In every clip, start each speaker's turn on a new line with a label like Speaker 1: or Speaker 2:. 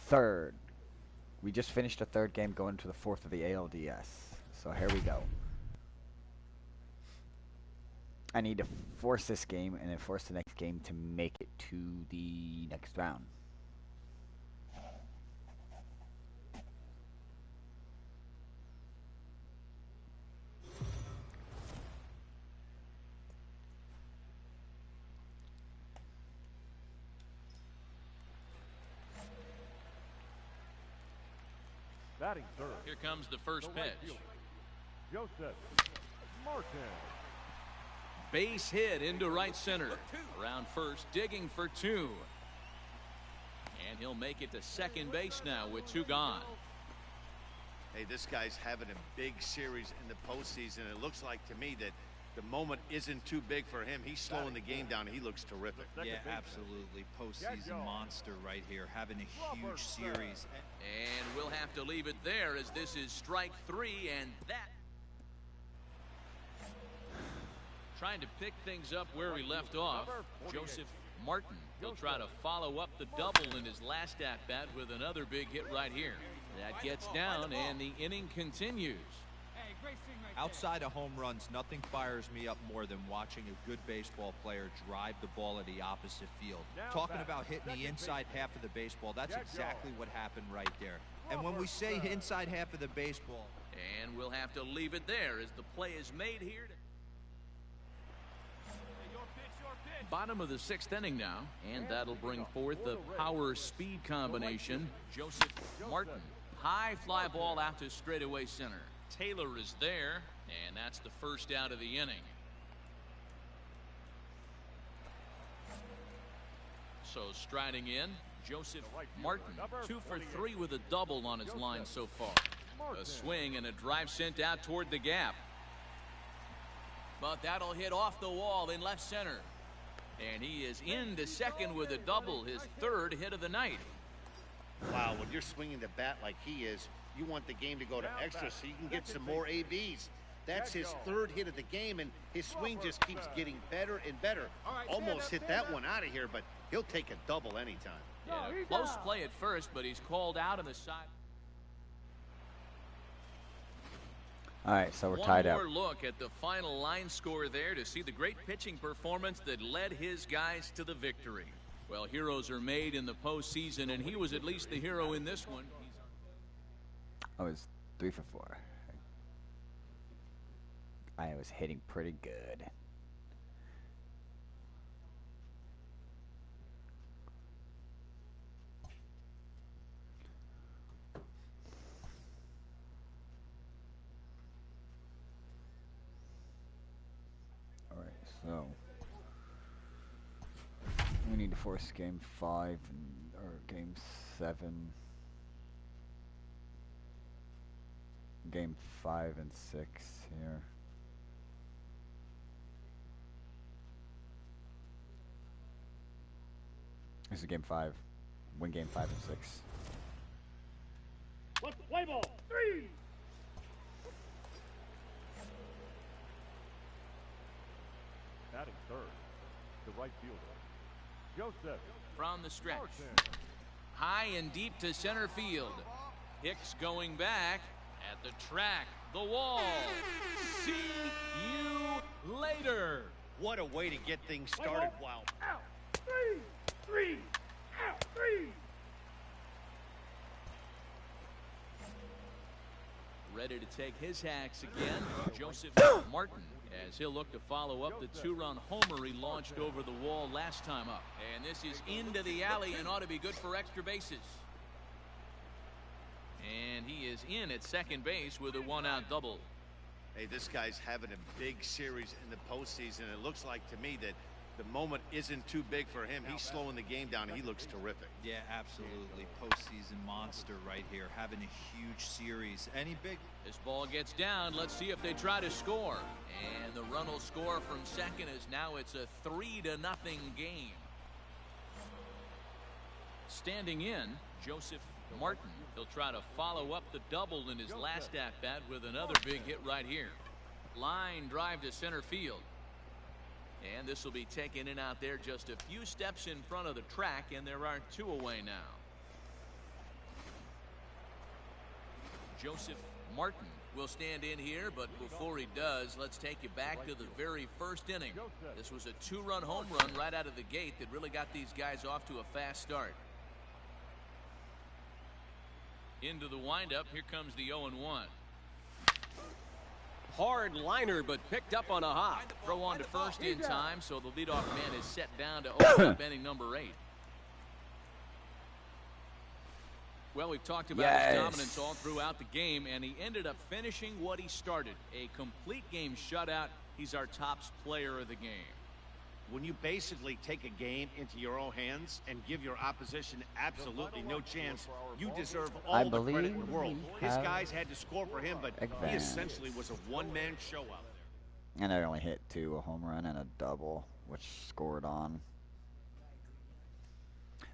Speaker 1: third. We just finished the third game going to the fourth of the ALDS. So here we go. I need to force this game and then force the next game to make it to the next round.
Speaker 2: Batting third.
Speaker 3: Here comes the first pitch.
Speaker 2: Joseph Martin.
Speaker 3: Base hit into right center. Around first, digging for two. And he'll make it to second base now with two gone.
Speaker 4: Hey, this guy's having a big series in the postseason. It looks like to me that the moment isn't too big for him. He's slowing the game down. He looks terrific.
Speaker 5: Yeah, absolutely. Postseason monster right here, having a huge series.
Speaker 3: And we'll have to leave it there as this is strike three, and that. Trying to pick things up where we left off. Joseph Martin. He'll try to follow up the double in his last at-bat with another big hit right here. That gets down, and the inning continues.
Speaker 5: Outside of home runs, nothing fires me up more than watching a good baseball player drive the ball at the opposite field. Talking about hitting the inside half of the baseball, that's exactly what happened right there. And when we say inside half of the baseball.
Speaker 3: And we'll have to leave it there as the play is made here. Bottom of the sixth inning now, and that'll bring forth the power-speed combination. Joseph Martin. High fly ball out to straightaway center. Taylor is there, and that's the first out of the inning. So striding in, Joseph Martin, 2 for 3 with a double on his line so far. A swing and a drive sent out toward the gap. But that'll hit off the wall in left center. And he is into second with a double, his third hit of the night.
Speaker 4: Wow, when you're swinging the bat like he is, you want the game to go to extra so you can get some more ABs. That's his third hit of the game, and his swing just keeps getting better and better. Almost hit that one out of here, but he'll take a double anytime.
Speaker 3: Yeah, close play at first, but he's called out on the side.
Speaker 1: All right, so we're tied up.
Speaker 3: One more look at the final line score there to see the great pitching performance that led his guys to the victory. Well, heroes are made in the postseason, and he was at least the hero in this one.
Speaker 1: I was 3 for 4. I was hitting pretty good. All right, so we need to force game 5 or game 7. Game 5 and 6 here. This is game 5. Win game 5 and 6.
Speaker 2: Let's play ball. 3. Batting third, the right fielder, Joseph.
Speaker 3: From the stretch.
Speaker 2: Martin.
Speaker 3: High and deep to center field. Hicks going back at the track. The wall. See you later.
Speaker 4: What a way to get things started. Wow.
Speaker 2: Out. 3. Out. 3.
Speaker 3: Ready to take his hacks again. Joseph Martin, as he'll look to follow up the 2-run homer he launched over the wall last time up. And this is into the alley and ought to be good for extra bases. And he is in at second base with a 1-out double.
Speaker 4: Hey, this guy's having a big series in the postseason. It looks like to me that the moment isn't too big for him. He's slowing the game down. He looks terrific.
Speaker 5: Yeah, absolutely. Postseason monster right here, having a huge series. Any big.
Speaker 3: This ball gets down. Let's see if they try to score. And the run will score from second as now it's a 3-0 game. Standing in, Joseph Martin. He'll try to follow up the double in his last at-bat with another big hit right here. Line drive to center field. And this will be taken in out there just a few steps in front of the track, and there are 2 away now. Joseph Martin will stand in here, but before he does, let's take you back to the very first inning. This was a 2-run home run right out of the gate that really got these guys off to a fast start. Into the windup, here comes the 0-1.
Speaker 6: Hard liner, but picked up on a hop.
Speaker 3: Throw on to first in time, so the leadoff man is set down to open up inning number 8. Well, we've talked about his dominance all throughout the game, and he ended up finishing what he started. A complete game shutout. He's our top player of the game.
Speaker 4: When you basically take a game into your own hands and give your opposition absolutely no chance, you deserve all the credit in the world. His guys had to score for him, but he essentially was a one-man show out there.
Speaker 1: And I only hit 2, a home run and a double, which scored on.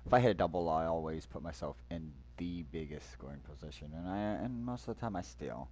Speaker 1: If I hit a double, I always put myself in the biggest scoring position, and most of the time I steal.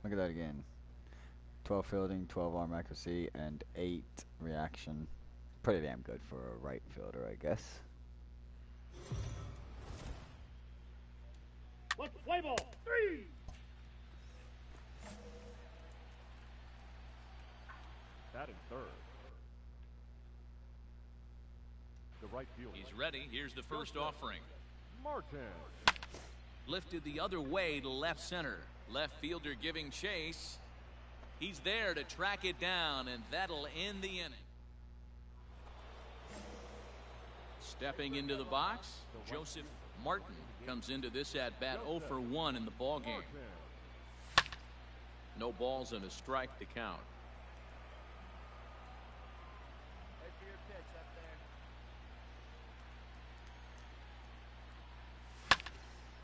Speaker 1: Look at that again. 12 fielding, 12 arm accuracy, and 8 reaction. Pretty damn good for a right fielder, I guess.
Speaker 2: Let's play ball. 3. Batting third. The right fielder.
Speaker 3: He's ready. Here's the first offering.
Speaker 2: Martin.
Speaker 3: Lifted the other way to left center. Left fielder giving chase. He's there to track it down, and that'll end the inning. Stepping into the box, Joseph Martin comes into this at-bat 0 for 1 in the ballgame. No balls and a strike to count.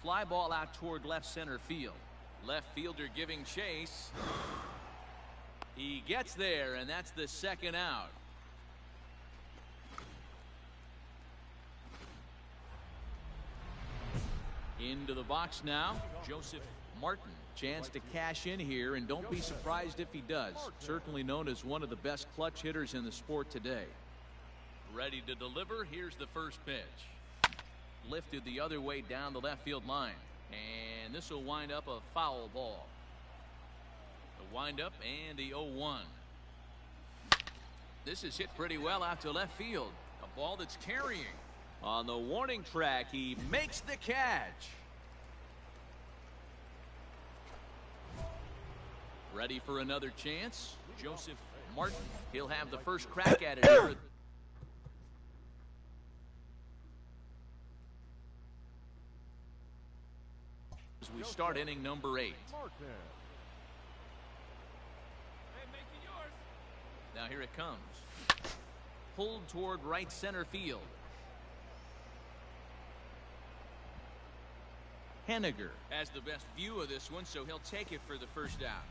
Speaker 3: Fly ball out toward left center field. Left fielder giving chase. He gets there, and that's the second out. Into the box now, Joseph Martin. Chance to cash in here, and don't be surprised if he does. Certainly known as one of the best clutch hitters in the sport today. Ready to deliver. Here's the first pitch. Lifted the other way down the left field line. And this will wind up a foul ball. The windup and the 0-1. This is hit pretty well out to left field. A ball that's carrying. On the warning track, he makes the catch. Ready for another chance? Joseph Martin. He'll have the first crack at it here. As we start inning number 8. Now here it comes. Pulled toward right center field. Henniger has the best view of this one, so he'll take it for the first out.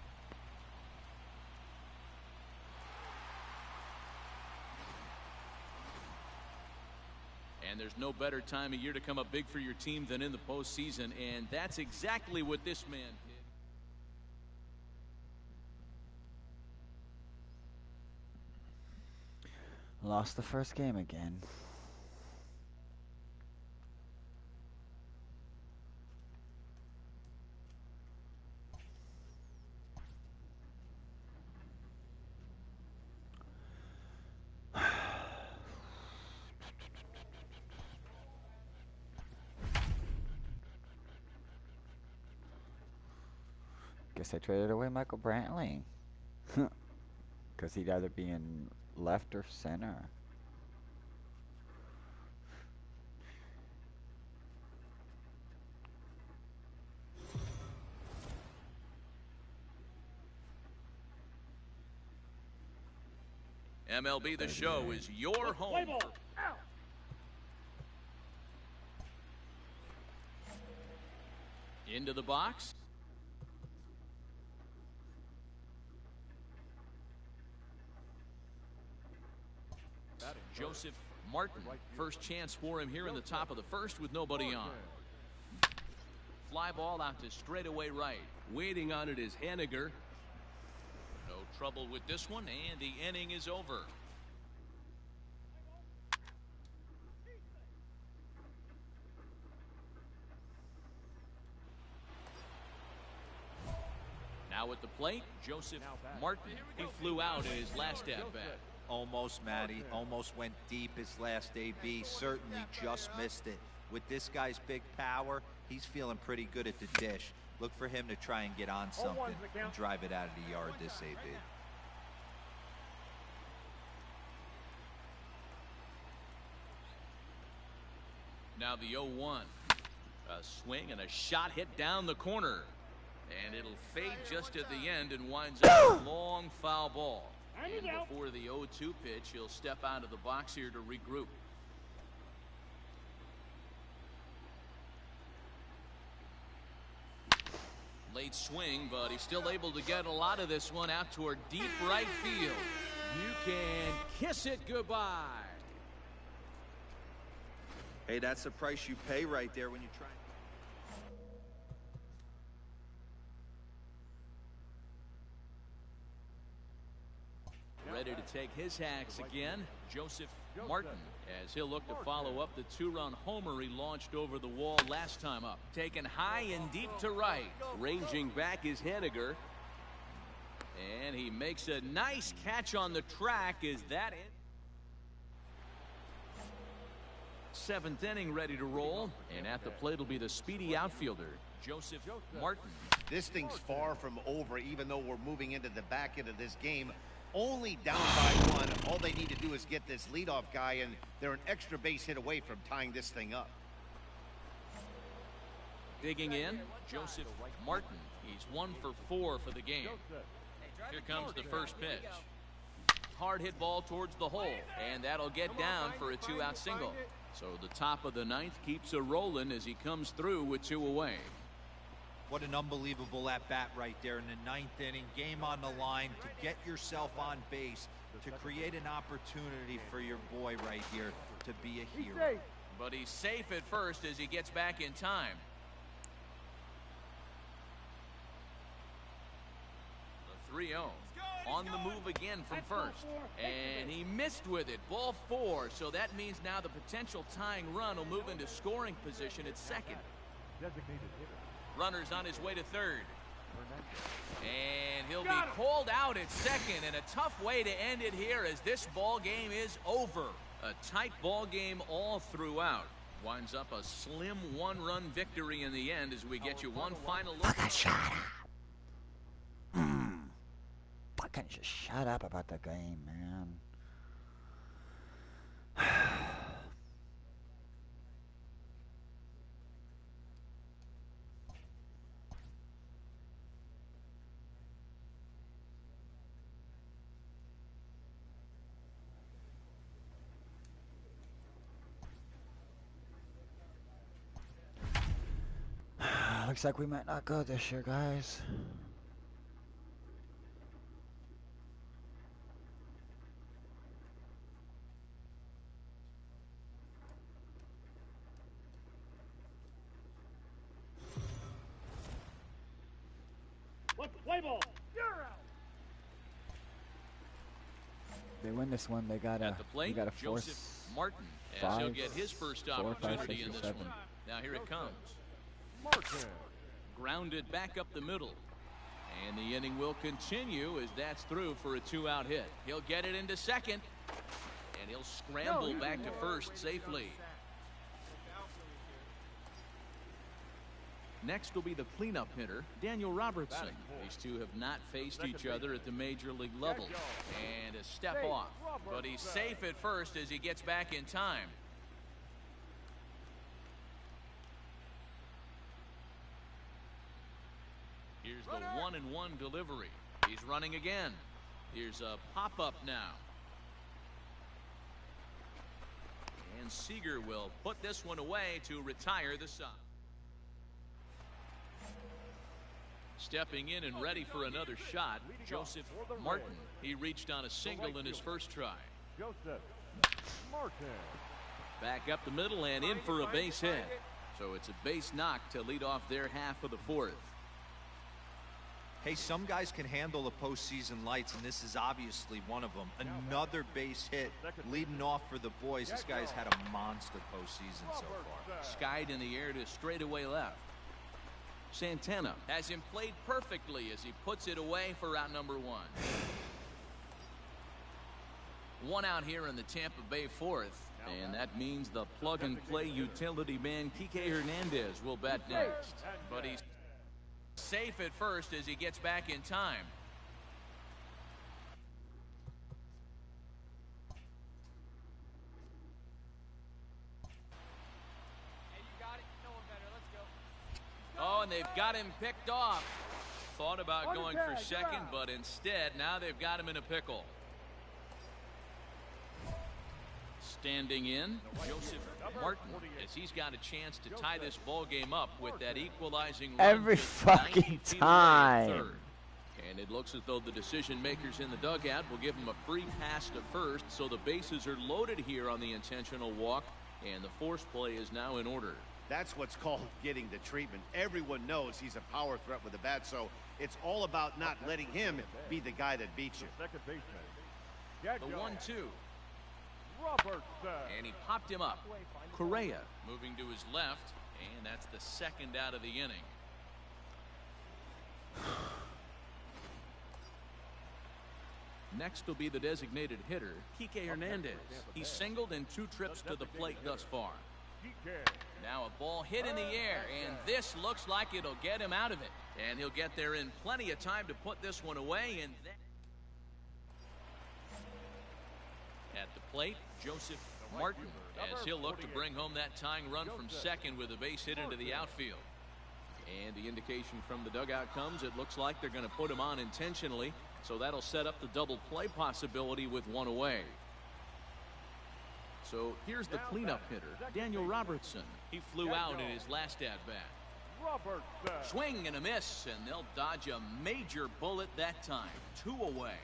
Speaker 3: And there's no better time of year to come up big for your team than in the postseason, and that's exactly what this man did.
Speaker 1: Lost the first game again. Guess I traded away Michael Brantley. Because he'd either be in left or center.
Speaker 3: MLB The Show is your home. Into the box. Joseph Martin. First chance for him here in the top of the first with nobody on. Fly ball out to straightaway right.
Speaker 6: Waiting on it is Haniger.
Speaker 3: No trouble with this one, and the inning is over. Now at the plate, Joseph Martin. He flew out in his last at-bat.
Speaker 5: Almost, Matty. Almost went deep his last AB. Certainly just missed it. With this guy's big power, he's feeling pretty good at the dish. Look for him to try and get on something and drive it out of the yard this AB.
Speaker 3: Now the 0-1. A swing and a shot hit down the corner. And it'll fade just at the end and winds up a long foul ball. And before the 0-2 pitch, he'll step out of the box here to regroup. Late swing, but he's still able to get a lot of this one out toward deep right field.
Speaker 6: You can kiss it goodbye.
Speaker 5: Hey, that's the price you pay right there when you try.
Speaker 3: Ready to take his hacks again, Joseph Martin, as he'll look to follow up the two-run homer he launched over the wall last time up. Taken high and deep to right.
Speaker 6: Ranging back is Haniger.
Speaker 3: And he makes a nice catch on the track. Is that it? Seventh inning ready to roll. And at the plate will be the speedy outfielder, Joseph Martin.
Speaker 4: This thing's far from over, even though we're moving into the back end of this game. Only down by one. All they need to do is get this leadoff guy, and they're an extra base hit away from tying this thing up.
Speaker 3: Digging in, Joseph Martin. He's 1 for 4 for the game. Here comes the first pitch. Hard hit ball towards the hole, and that'll get down for a 2-out single. So the top of the ninth keeps a rolling as he comes through with 2 away.
Speaker 5: What an unbelievable at-bat right there in the 9th inning. Game on the line to get yourself on base, to create an opportunity for your boy right here to be a hero.
Speaker 3: But he's safe at first as he gets back in time. The 3-0. On the move again from first. And he missed with it. Ball 4. So that means now the potential tying run will move into scoring position at second. Runner's on his way to third. And he'll be called out at second, and a tough way to end it here as this ball game is over. A tight ball game all throughout. Winds up a slim 1-run victory in the end as we get you one final look.
Speaker 1: Fucking shut up. Fucking just shut up about the game, man. Looks like we might not go this year, guys.
Speaker 2: Let's play ball. You're out.
Speaker 1: they win this one, they gotta
Speaker 3: At the plate,
Speaker 1: force
Speaker 3: Joseph Martin, as
Speaker 1: five,
Speaker 3: he'll get his first
Speaker 1: 4, 5,
Speaker 3: opportunity
Speaker 1: 6,
Speaker 3: in
Speaker 1: or
Speaker 3: this
Speaker 1: 7.
Speaker 3: one. Now here it comes.
Speaker 2: Martin.
Speaker 3: Grounded back up the middle. And the inning will continue as that's through for a 2-out hit. He'll get it into second. And he'll scramble back to first safely. Next will be the cleanup hitter, Daniel Robertson. These two have not faced each other at the major league level. And a step off. But he's safe at first as he gets back in time. Here's the 1-1 delivery. He's running again. Here's a pop-up now. And Seager will put this one away to retire the side. Stepping in and ready for another shot, Joseph Martin. He reached on a single in his first try.
Speaker 2: Joseph Martin.
Speaker 3: Back up the middle and in for a base hit. So it's a base knock to lead off their half of the fourth.
Speaker 5: Hey, some guys can handle the postseason lights, and this is obviously one of them. Another base hit leading off for the boys. This guy's had a monster postseason so far.
Speaker 3: Skied in the air to straightaway left. Santana has him played perfectly as he puts it away for out number 1. One out here in the Tampa Bay fourth, and that means the plug-and-play utility man Kike Hernandez will bat next. But he's safe at first as he gets back in time. Oh, and they've got him picked off. Thought about going for second, but instead now they've got him in a pickle. Standing in, Joseph Martin, as he's got a chance to tie this ball game up with that equalizing run
Speaker 1: Every
Speaker 3: just
Speaker 1: fucking
Speaker 3: 90 feet away at
Speaker 1: time.
Speaker 3: third. And it looks as though the decision makers in the dugout will give him a free pass to first, so the bases are loaded here on the intentional walk, and the force play is now in order.
Speaker 4: That's what's called getting the treatment. Everyone knows he's a power threat with the bat, so it's all about not letting him be the guy that beats you.
Speaker 2: Second baseman.
Speaker 3: The 1-2.
Speaker 2: Robertson.
Speaker 3: And he popped him up. Correa moving to his left, and that's the second out of the inning. Next will be the designated hitter, Kike Hernandez. He's singled in 2 trips to the plate thus far. Now a ball hit in the air, and this looks like it'll get him out of it. And he'll get there in plenty of time to put this one away. And then at the plate, Joseph Martin, as he'll look to bring home that tying run from second with a base hit into the outfield. And the indication from the dugout comes, it looks like they're going to put him on intentionally, so that'll set up the double play possibility with one away. So here's the cleanup hitter, Daniel Robertson. He flew out in his last at-bat.
Speaker 2: Robertson.
Speaker 3: Swing and a miss, and they'll dodge a major bullet that time. 2 away.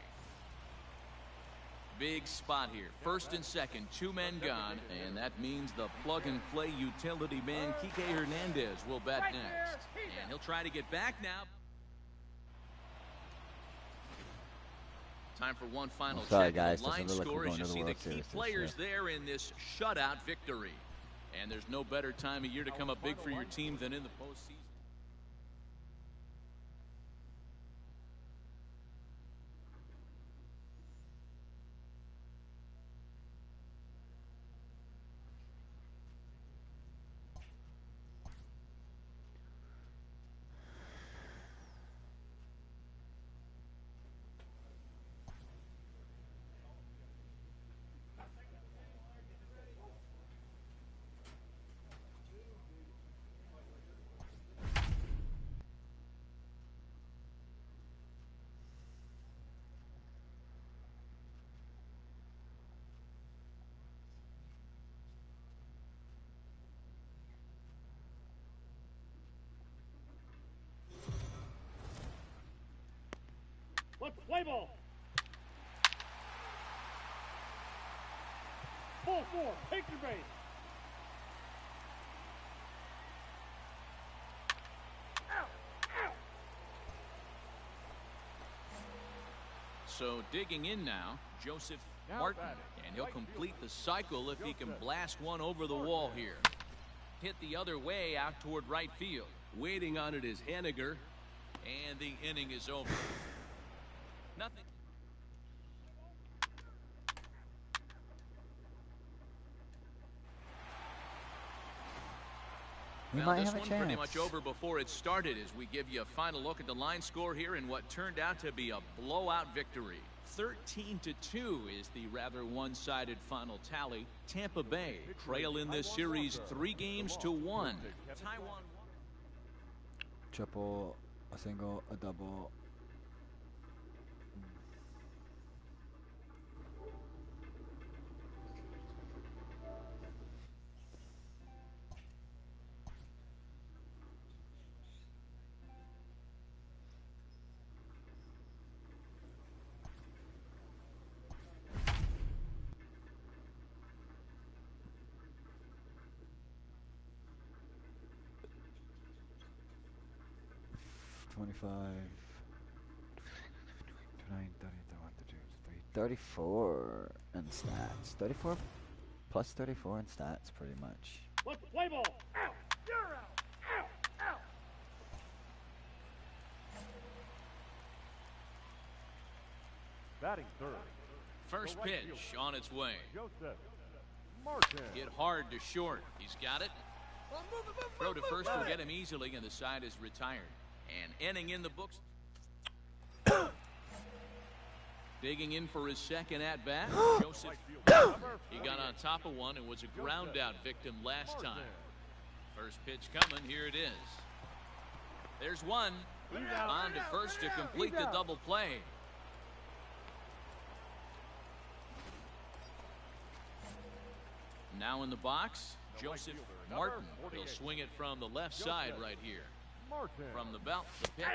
Speaker 3: Big spot here. First and second, 2 men gone, and that means the plug-and-play utility man Kike Hernandez will bat next. And he'll try to get back now. Time for one final check.
Speaker 1: Guys,
Speaker 3: the line
Speaker 1: doesn't look
Speaker 3: score
Speaker 1: like
Speaker 3: as
Speaker 1: we're
Speaker 3: you
Speaker 1: going to
Speaker 3: see
Speaker 1: the
Speaker 3: the
Speaker 1: World
Speaker 3: key
Speaker 1: Series this
Speaker 3: players there in this shutout victory. And there's no better time of year to come up big for your team than in the postseason.
Speaker 2: Let's play ball. Full 4. Take your base. Out. Out.
Speaker 3: So digging in now, Joseph Martin, and he'll complete the cycle if he can blast one over the wall here. Hit the other way out toward right field.
Speaker 6: Waiting on it is Haniger.
Speaker 3: And the inning is over. Nothing.
Speaker 1: We
Speaker 3: Well,
Speaker 1: might
Speaker 3: this
Speaker 1: have a
Speaker 3: one
Speaker 1: chance.
Speaker 3: pretty much over before it started as we give you a final look at the line score here in what turned out to be a blowout victory. 13-2 is the rather one-sided final tally. Tampa Bay trail in this series 3-1. Taiwan.
Speaker 1: Triple, a single, a double. $25, 29, 30, 34 in stats. 34 plus 34 in stats, pretty much.
Speaker 2: Let's play ball. Out. You're out. Out. Out. Batting third.
Speaker 3: First
Speaker 2: The right
Speaker 3: pitch
Speaker 2: fielder.
Speaker 3: on its way.
Speaker 2: Joseph Martin.
Speaker 3: Hit hard to short. He's got it. Throw to first will get him easily, and the side is retired. And inning in the books. Digging in for his second at-bat, Joseph. He got on top of one and was a ground-out victim last time. First pitch coming. Here it is. There's one. On to first to complete the double play. Now in the box, Joseph Martin. He'll swing it from the left side right here.
Speaker 2: Martin.
Speaker 3: From the belt, the pitch.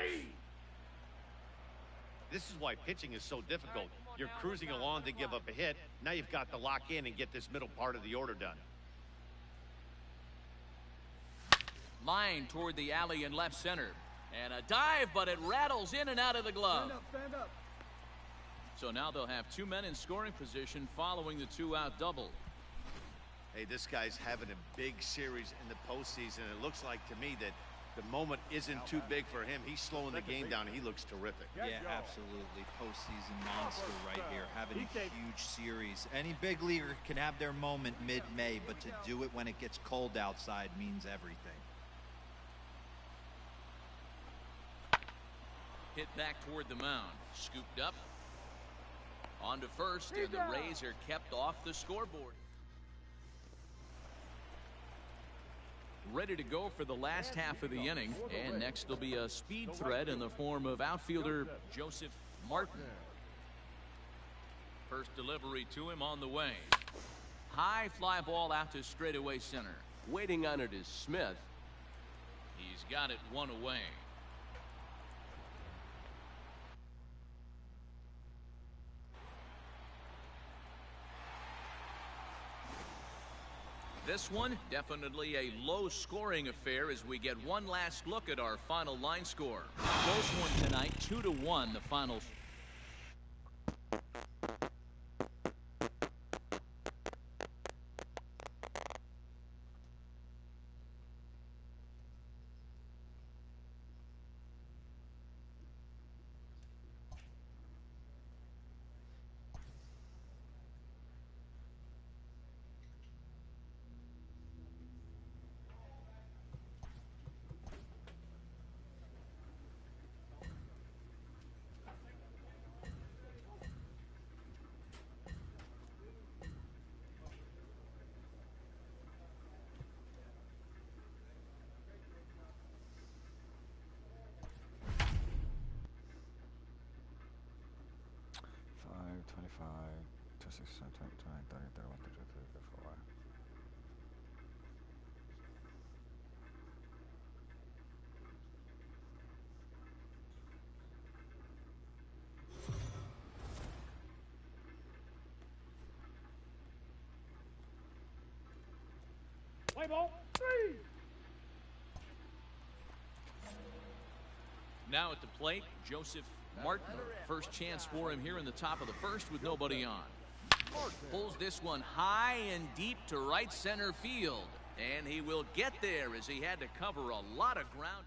Speaker 4: This is why pitching is so difficult. You're cruising along to give up a hit. Now you've got to lock in and get this middle part of the order done.
Speaker 3: Line toward the alley in left center. And a dive, but it rattles in and out of the glove.
Speaker 2: Stand up.
Speaker 3: So now they'll have two men in scoring position following the two-out double.
Speaker 4: Hey, this guy's having a big series in the postseason. It looks like to me that the moment isn't too big for him. He's slowing the game down, and he looks terrific.
Speaker 5: Yeah, absolutely. Postseason monster right here, having a huge series. Any big leaguer can have their moment mid-May, but to do it when it gets cold outside means everything.
Speaker 3: Hit back toward the mound. Scooped up. On to first, and the Rays are kept off the scoreboard. Ready to go for the last half of the inning, and next will be a speed threat in the form of outfielder Joseph Martin. First delivery to him on the way. High fly ball out to straightaway center.
Speaker 6: Waiting on it is Smith.
Speaker 3: He's got it one away. This one, definitely a low-scoring affair as we get one last look at our final line score. Close one tonight, 2-1, the final.
Speaker 2: Play ball. 3.
Speaker 3: Now at the plate, Joseph Martin. First chance for him here in the top of the first with nobody on. Pulls this one high and deep to right center field. And he will get there as he had to cover a lot of ground.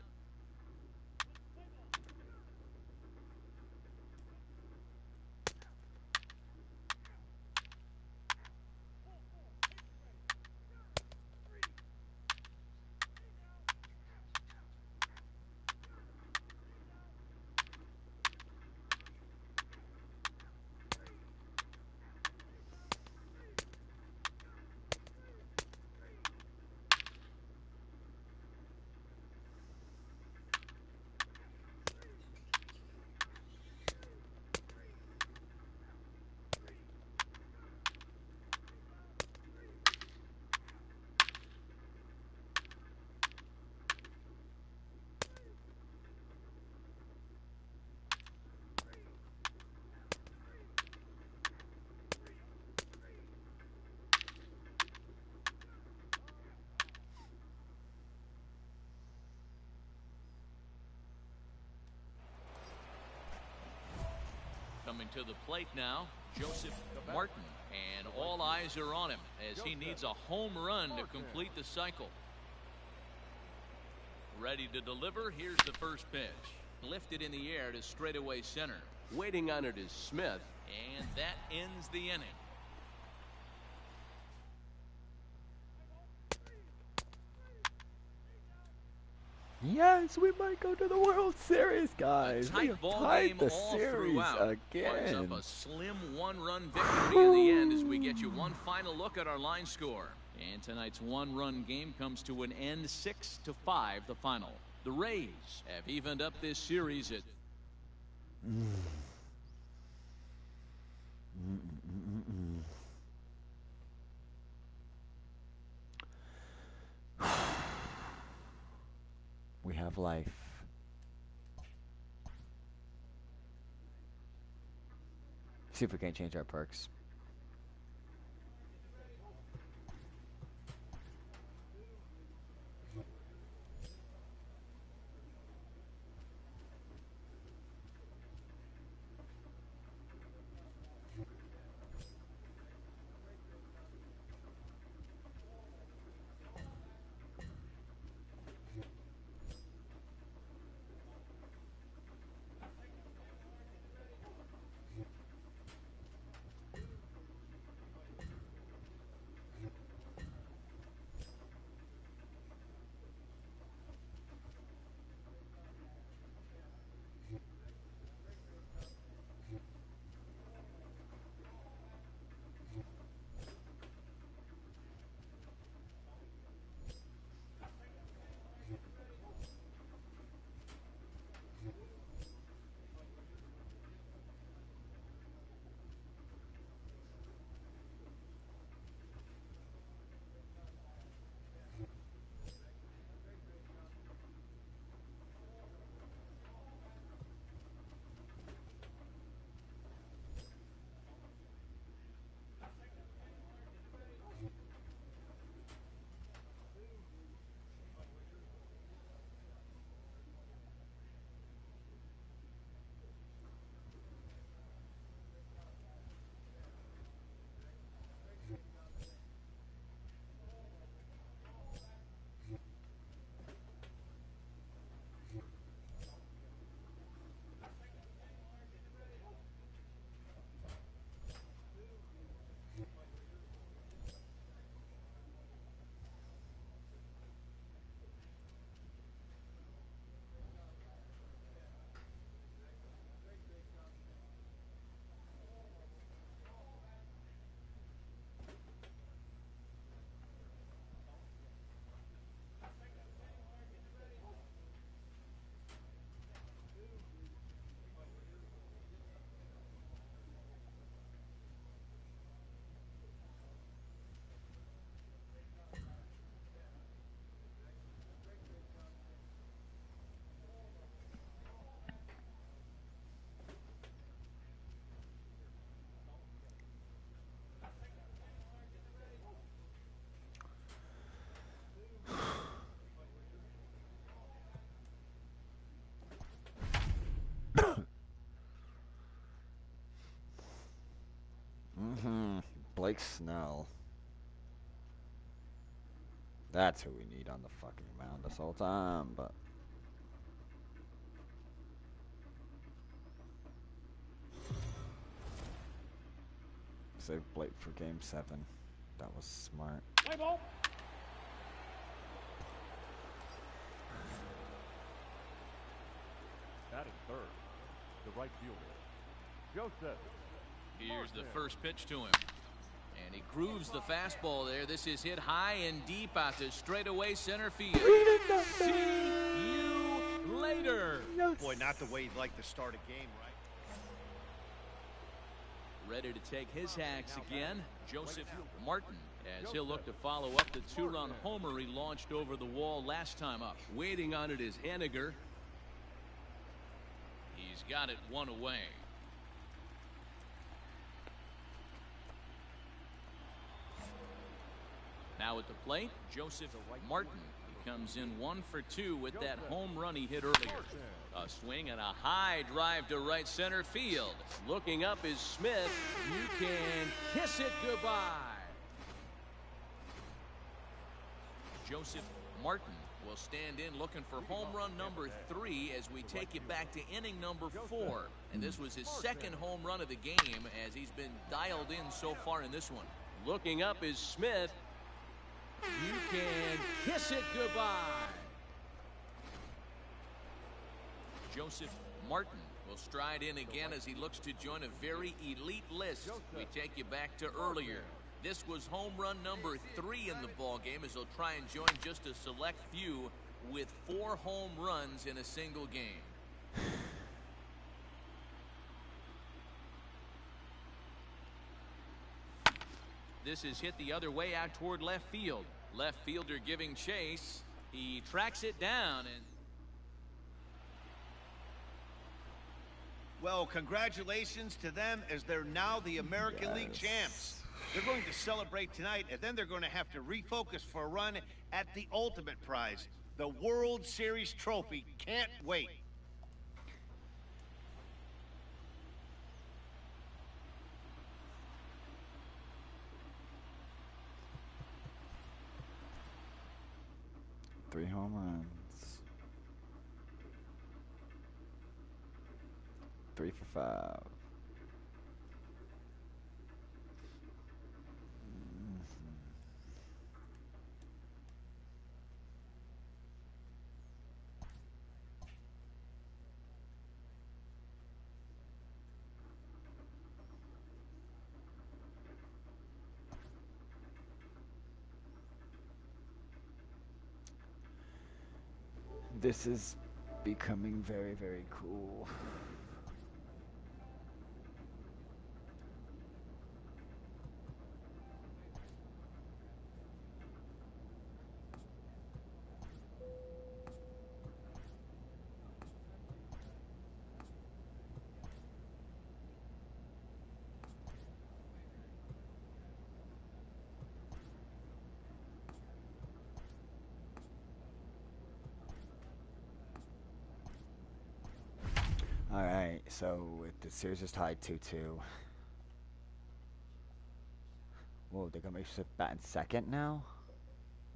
Speaker 3: Coming to the plate now, Joseph Martin. And all eyes are on him as he needs a home run to complete the cycle. Ready to deliver. Here's the first pitch. Lifted in the air to straightaway center.
Speaker 6: Waiting on it is Smith.
Speaker 3: And that ends the inning.
Speaker 1: Yes, we might go to the World Series, guys. We
Speaker 3: Tight
Speaker 1: have
Speaker 3: ball
Speaker 1: tied
Speaker 3: game
Speaker 1: the
Speaker 3: all
Speaker 1: series
Speaker 3: throughout. Winds
Speaker 1: again.
Speaker 3: up a slim one-run victory in the end as we get you one final look at our line score. And tonight's one-run game comes to an end, 6-5, the final. The Rays have evened up this series at
Speaker 1: We have life. See if we can change our perks. Blake Snell. That's who we need on the fucking mound this whole time, but save Blake for game 7. That was smart.
Speaker 2: Play ball.
Speaker 7: Batting third, the right fielder, Joseph.
Speaker 3: Here's the first pitch to him. And he grooves the fastball there. This is hit high and deep out to straightaway center field. See you later.
Speaker 4: Boy, not the way you'd like to start a game, right?
Speaker 3: Ready to take his hacks again, Joseph Martin, as he'll look to follow up the 2-run homer he launched over the wall last time up.
Speaker 6: Waiting on it is Henniger.
Speaker 3: He's got it one away. Now at the plate, Joseph Martin. He comes in 1 for 2 with that home run he hit earlier. A swing and a high drive to right center field.
Speaker 6: Looking up is Smith.
Speaker 3: You can kiss it goodbye. Joseph Martin will stand in looking for home run number 3 as we take you back to inning number 4. And this was his second home run of the game as he's been dialed in so far in this one.
Speaker 6: Looking up is Smith.
Speaker 3: You can kiss it goodbye. Joseph Martin will stride in again as he looks to join a very elite list. We take you back to earlier. This was home run number 3 in the ball game as he'll try and join just a select few with 4 home runs in a single game. This is hit the other way out toward left field. Left fielder giving chase. He tracks it down and
Speaker 4: Well, congratulations to them as they're now the American League champs. They're going to celebrate tonight, and then they're going to have to refocus for a run at the ultimate prize, the World Series trophy. Can't wait.
Speaker 1: Three home runs. 3 for 5. This is becoming very, very cool. Alright, so the series is tied 2-2. Whoa, they're gonna make sure bat in second now?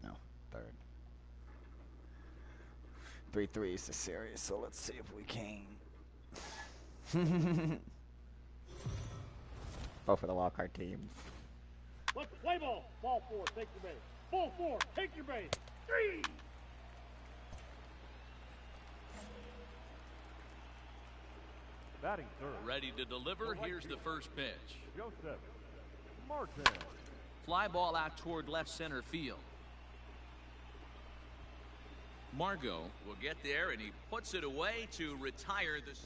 Speaker 1: No, third. 3-3 is the series, so let's see if we can. Both of the wildcard teams.
Speaker 2: Let's play ball. Ball 4, take your base. Ball 4, take your base. 3.
Speaker 7: Batting third,
Speaker 3: ready to deliver. Here's the first pitch.
Speaker 7: Joseph Martin.
Speaker 3: Fly ball out toward left center field. Margot will get there and he puts it away to retire this.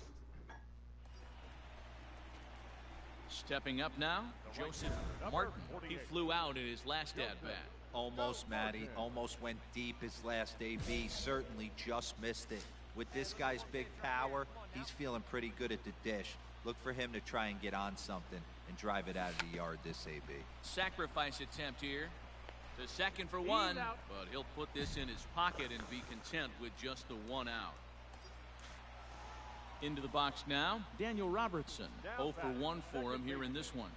Speaker 3: Stepping up now, Joseph Martin. He flew out in his last at-bat.
Speaker 5: Almost, Matty. Almost went deep his last AB. Certainly just missed it. With this guy's big power, he's feeling pretty good at the dish. Look for him to try and get on something and drive it out of the yard this AB.
Speaker 3: Sacrifice attempt here. To second for 1, but he'll put this in his pocket and be content with just the 1 out. Into the box now, Daniel Robertson. 0 for 1 for him here in this one.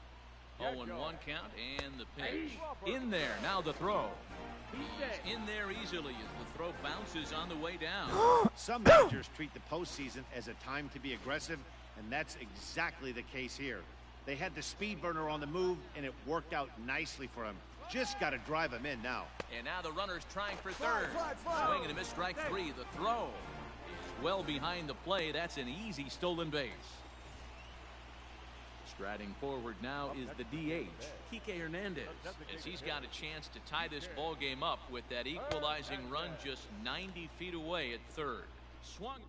Speaker 3: 0-1 count and the pitch. In there, now the throw. He's in there easily as the throw bounces on the way down.
Speaker 4: Some managers treat the postseason as a time to be aggressive, and that's exactly the case here. They had the speed burner on the move, and it worked out nicely for him. Just got to drive him in now.
Speaker 3: And now the runner's trying for third. Swing and a miss, strike three. The throw is well behind the play. That's an easy stolen base. Striding forward now is the DH, Kike Hernandez, as he's got a chance to tie this ball game up with that equalizing run just 90 feet away at third. Swung.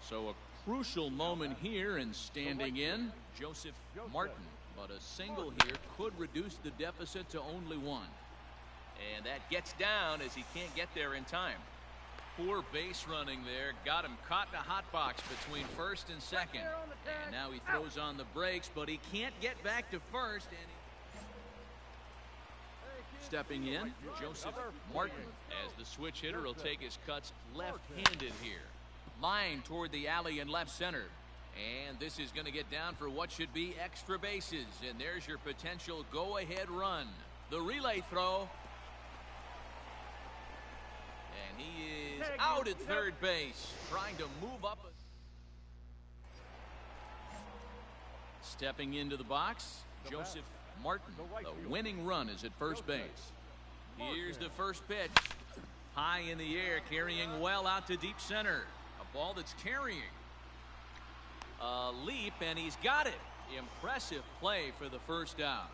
Speaker 3: So a crucial moment here, and standing in, Joseph Martin. But a single here could reduce the deficit to only one. And that gets down as he can't get there in time. Poor base running there. Got him caught in a hot box between first and second. And now he throws on the brakes, but he can't get back to first. And stepping in, Joseph Martin, as the switch hitter will take his cuts left-handed here. Line toward the alley in left center. And this is going to get down for what should be extra bases. And there's your potential go-ahead run. The relay throw. And he is out at third base, trying to move up. Stepping into the box, Joseph Martin. The winning run is at first base. Here's the first pitch. High in the air, carrying well out to deep center. A ball that's carrying. A leap, and he's got it. Impressive play for the first out.